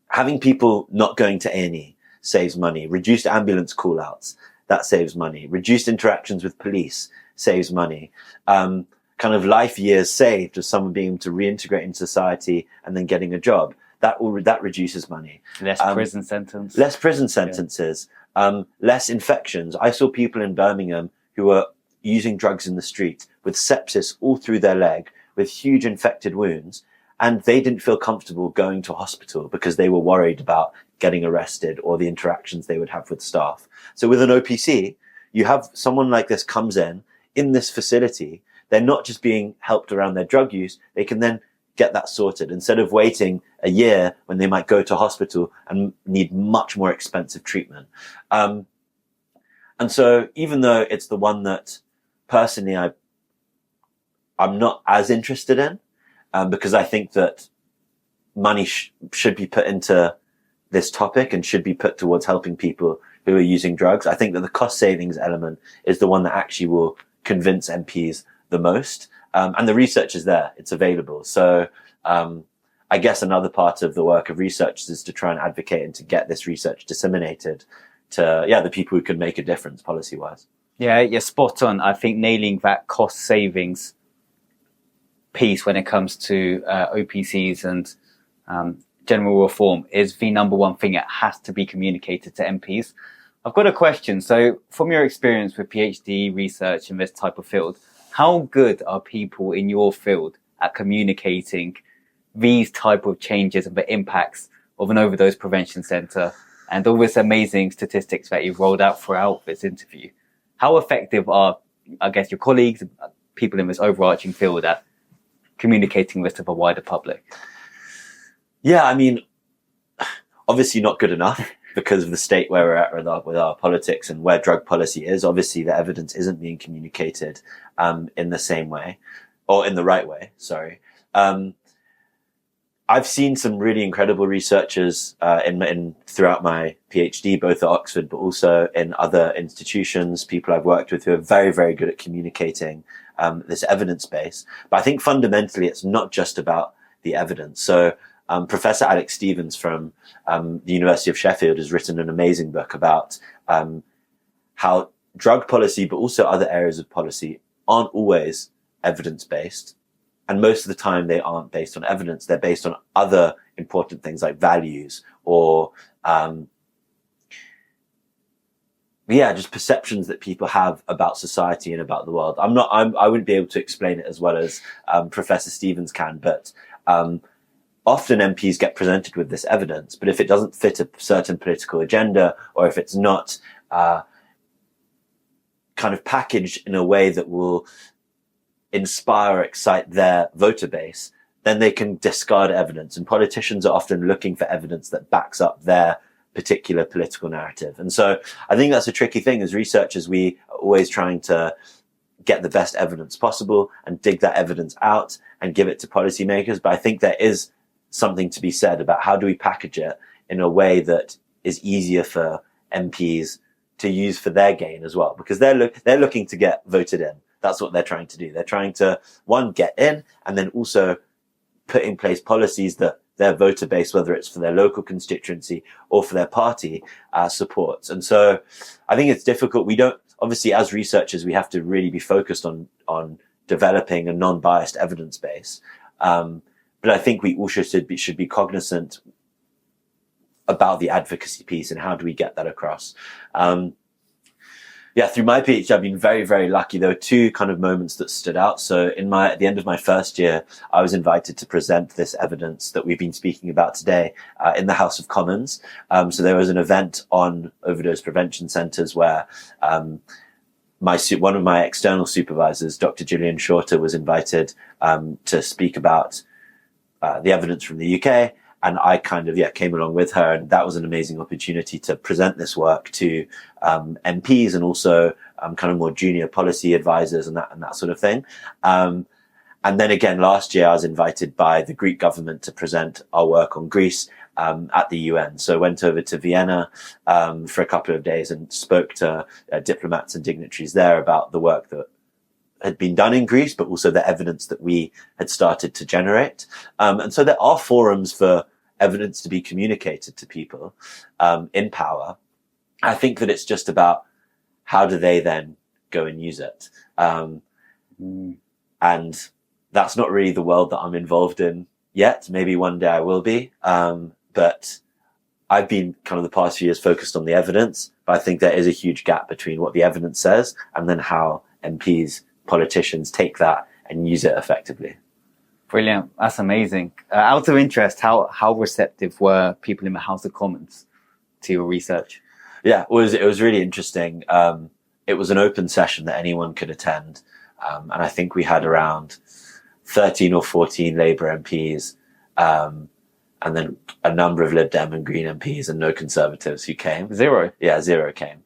Having people not going to A&E saves money. Reduced ambulance call-outs, that saves money. Reduced interactions with police saves money. Kind of life years saved of someone being able to reintegrate into society and then getting a job. That reduces money. Less prison sentence. Less prison sentences. Yeah. Less infections. I saw people in Birmingham who were using drugs in the street with sepsis all through their leg, with huge infected wounds, and they didn't feel comfortable going to a hospital because they were worried about getting arrested or the interactions they would have with staff. So with an OPC, you have someone like this comes in this facility. They're not just being helped around their drug use. They can then get that sorted instead of waiting a year when they might go to hospital and need much more expensive treatment. And so even though it's the one that personally I'm not as interested in, because I think that money should be put into this topic and should be put towards helping people who are using drugs. I think that the cost savings element is the one that actually will convince MPs the most. And the research is there. It's available. So I guess another part of the work of researchers is to try and advocate and to get this research disseminated to, the people who can make a difference policy-wise. Yeah, you're spot on. I think nailing that cost savings piece when it comes to OPCs and general reform is the number one thing. It has to be communicated to MPs. I've got a question. So from your experience with PhD research in this type of field, how good are people in your field at communicating these type of changes and the impacts of an overdose prevention centre and all this amazing statistics that you've rolled out throughout this interview? How effective are, I guess, your colleagues, people in this overarching field at communicating this to the wider public? Yeah, I mean, obviously not good enough because of the state where we're at with our politics and where drug policy is. Obviously, the evidence isn't being communicated in the same way, or in the right way, sorry. I've seen some really incredible researchers throughout my PhD, both at Oxford, but also in other institutions, people I've worked with who are very, very good at communicating this evidence base. But I think fundamentally, it's not just about the evidence. So Professor Alex Stevens from the University of Sheffield has written an amazing book about how drug policy, but also other areas of policy, aren't always evidence-based. And most of the time they aren't based on evidence. They're based on other important things like values or, just perceptions that people have about society and about the world. I wouldn't be able to explain it as well as, Professor Stevens can, but, often MPs get presented with this evidence, but if it doesn't fit a certain political agenda or if it's not, kind of packaged in a way that will inspire or excite their voter base, then they can discard evidence. And politicians are often looking for evidence that backs up their particular political narrative. And so I think that's a tricky thing. As researchers, we are always trying to get the best evidence possible and dig that evidence out and give it to policymakers. But I think there is something to be said about how do we package it in a way that is easier for MPs to use for their gain as well, because they're looking to get voted in. That's what they're trying to do. They're trying to, one, get in, and then also put in place policies that their voter base, whether it's for their local constituency or for their party, supports. And so I think it's difficult. We don't, obviously as researchers, we have to really be focused on developing a non-biased evidence base. But I think we also should be cognizant about the advocacy piece and how do we get that across. Through my PhD, I've been very, very lucky. There were two kind of moments that stood out. So at the end of my first year, I was invited to present this evidence that we've been speaking about today, in the House of Commons. So there was an event on overdose prevention centres where, one of my external supervisors, Dr. Gillian Shorter, was invited, to speak about, the evidence from the UK. And I came along with her, and that was an amazing opportunity to present this work to MPs and also kind of more junior policy advisors and that sort of thing. And then again, last year I was invited by the Greek government to present our work on Greece at the UN. So I went over to Vienna for a couple of days and spoke to diplomats and dignitaries there about the work that had been done in Greece, but also the evidence that we had started to generate. And so there are forums for evidence to be communicated to people in power. I think that it's just about how do they then go and use it. And that's not really the world that I'm involved in yet. Maybe one day I will be. But I've been kind of the past few years focused on the evidence, but I think there is a huge gap between what the evidence says and then how MPs, politicians take that and use it effectively. Brilliant. That's amazing. Out of interest, how receptive were people in the House of Commons to your research? Yeah, it was really interesting. It was an open session that anyone could attend. And I think we had around 13 or 14 Labour MPs, and then a number of Lib Dem and Green MPs and no Conservatives who came. Zero? Yeah, zero came.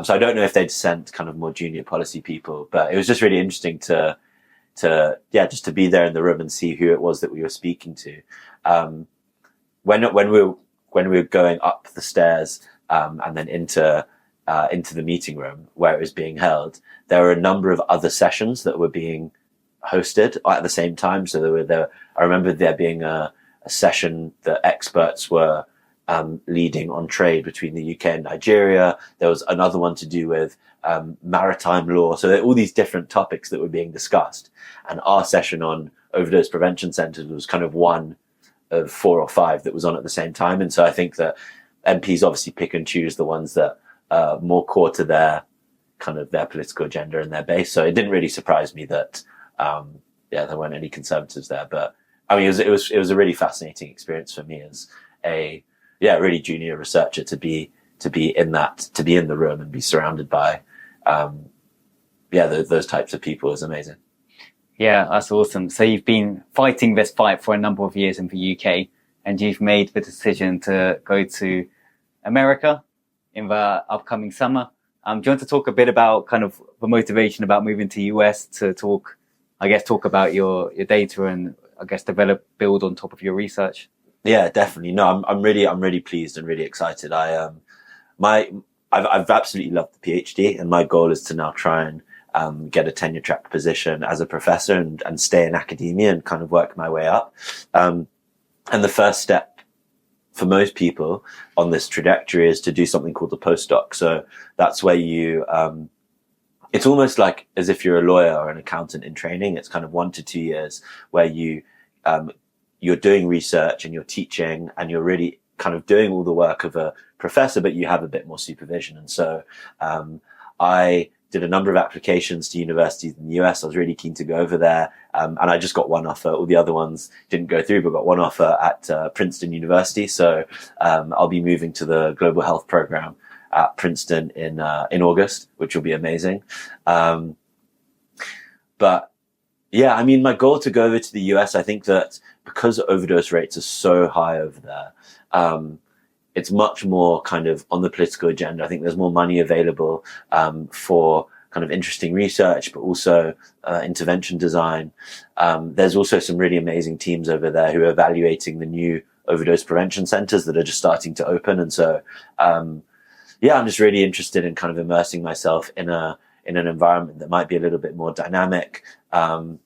So I don't know if they'd sent kind of more junior policy people, but it was just really interesting to just to be there in the room and see who it was that we were speaking to. When we were going up the stairs, and then into the meeting room where it was being held, there were a number of other sessions that were being hosted at the same time. So I remember there being a session that experts were leading on trade between the UK and Nigeria. There was another one to do with maritime law. So there are all these different topics that were being discussed. And our session on Overdose Prevention Centres was kind of one of 4 or 5 that was on at the same time. And so I think that MPs obviously pick and choose the ones that are more core to their political agenda and their base. So it didn't really surprise me that, there weren't any Conservatives there. But I mean, it was a really fascinating experience for me as a really junior researcher to be in the room and be surrounded by those types of people is amazing. Yeah, that's awesome. So you've been fighting this fight for a number of years in the UK, and you've made the decision to go to America in the upcoming summer. Do you want to talk a bit about kind of the motivation about moving to US to talk about your data and I guess build on top of your research? Yeah, definitely. No, I'm really pleased and really excited. I've absolutely loved the PhD, and my goal is to now try and get a tenure track position as a professor and stay in academia and kind of work my way up. And the first step for most people on this trajectory is to do something called a postdoc. So that's where you, it's almost like as if you're a lawyer or an accountant in training. It's kind of 1 to 2 years where you're doing research and you're teaching and you're really kind of doing all the work of a professor, but you have a bit more supervision. And so, I did a number of applications to universities in the US. I was really keen to go over there. And I just got one offer. All the other ones didn't go through, but got one offer at Princeton University. So I'll be moving to the global health program at Princeton in August, which will be amazing. But yeah, I mean, my goal to go over to the US, I think that because overdose rates are so high over there, it's much more kind of on the political agenda. I think there's more money available for kind of interesting research, but also intervention design. There's also some really amazing teams over there who are evaluating the new overdose prevention centres that are just starting to open. And so, I'm just really interested in kind of immersing myself in an environment that might be a little bit more dynamic. I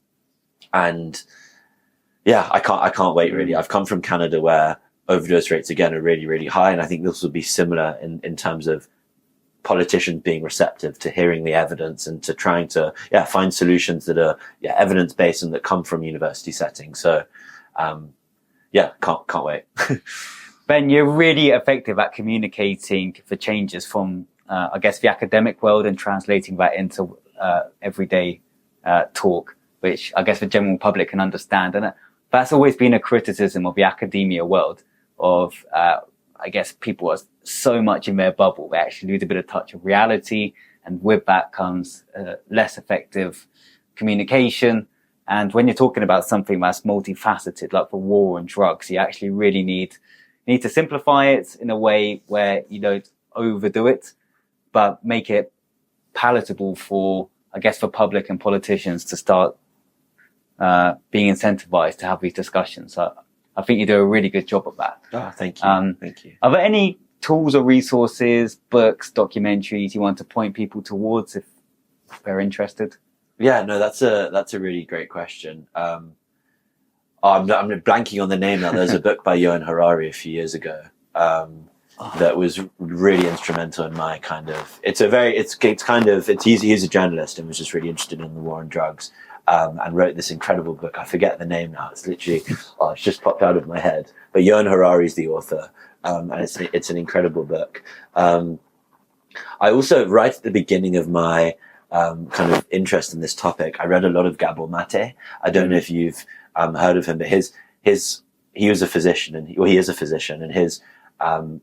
can't wait really. I've come from Canada where overdose rates again are really, really high. And I think this will be similar in terms of politicians being receptive to hearing the evidence and to trying to, find solutions that are, evidence-based and that come from university settings. So, can't wait. Ben, you're really effective at communicating the changes from, the academic world and translating that into everyday talk, which I guess the general public can understand. And that's always been a criticism of the academia world of, people are so much in their bubble, they actually lose a bit of touch of reality. And with that comes less effective communication. And when you're talking about something that's multifaceted, like the war on drugs, you actually really need to simplify it in a way where you don't overdo it, but make it palatable for public and politicians to start being incentivized to have these discussions. So I think you do a really good job of that. Oh, thank you. Thank you. Are there any tools or resources, books, documentaries you want to point people towards if they're interested? Yeah, no, that's a really great question. I'm blanking on the name now. There's a book by Johan Harari a few years ago that was really instrumental in my kind of. He's a journalist and was just really interested in the war on drugs, and wrote this incredible book. I forget the name now. It's literally it's just popped out of my head. But Johan Harari is the author, and it's an incredible book. I also, right at the beginning of my kind of interest in this topic, I read a lot of Gabor Mate. I don't know if you've heard of him, but he was a physician, and he is a physician, and his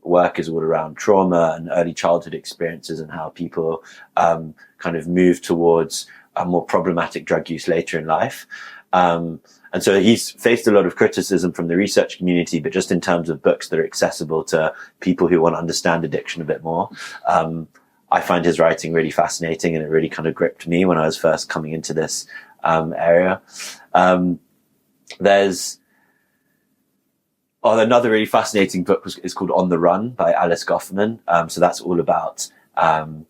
work is all around trauma and early childhood experiences and how people kind of move towards a more problematic drug use later in life. And so he's faced a lot of criticism from the research community, but just in terms of books that are accessible to people who want to understand addiction a bit more. I find his writing really fascinating, and it really kind of gripped me when I was first coming into this area. There's another really fascinating book is called On the Run by Alice Goffman. So that's all about the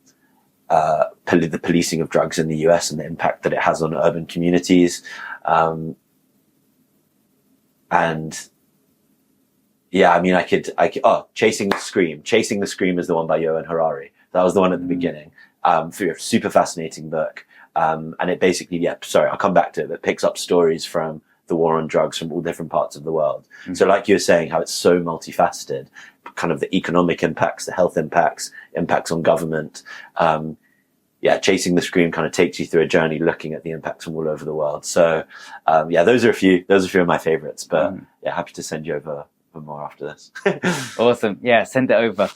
policing of drugs in the US and the impact that it has on urban communities. And yeah, I mean, Chasing the Scream. Chasing the Scream is the one by Johan Harari. That was the one at the beginning. Super fascinating book. And it basically, I'll come back to it. It picks up stories from the war on drugs from all different parts of the world. Mm-hmm. So like you were saying, how it's so multifaceted, kind of the economic impacts, the health impacts on government. Chasing the Scream kind of takes you through a journey looking at the impacts from all over the world. So, those are a few of my favorites, but happy to send you over more after this. Awesome. Yeah, send it over.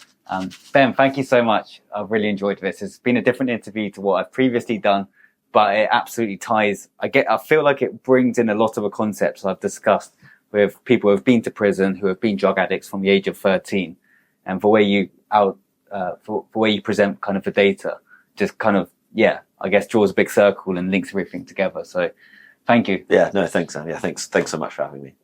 Ben, thank you so much. I've really enjoyed this. It's been a different interview to what I've previously done, but it absolutely ties. I feel like it brings in a lot of the concepts I've discussed with people who have been to prison, who have been drug addicts from the age of 13, and for where you present kind of the data, just kind of, I guess draws a big circle and links everything together. So thank you. Yeah, no, thanks, Sam. Yeah, thanks so much for having me.